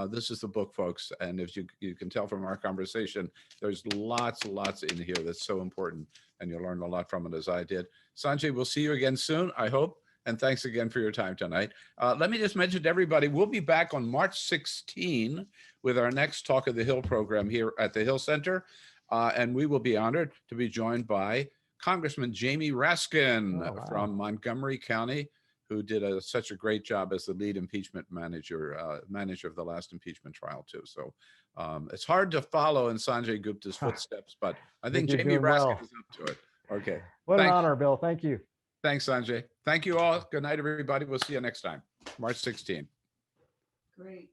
This is the book, folks. And if you can tell from our conversation, there's lots in here that's so important. And you'll learn a lot from it as I did. Sanjay, we'll see you again soon, I hope. And thanks again for your time tonight. Let me just mention to everybody, we'll be back on March 16 with our next Talk of the Hill program here at the Hill Center. And we will be honored to be joined by Congressman Jamie Raskin from Montgomery County, who did such a great job as the lead impeachment manager of the last impeachment trial too. So it's hard to follow in Sanjay Gupta's footsteps, but I think Jamie Raskin is up to it. Okay. What an honor, Bill. Thank you. Thanks, Sanjay. Thank you all. Good night, everybody. We'll see you next time, March 16. Great.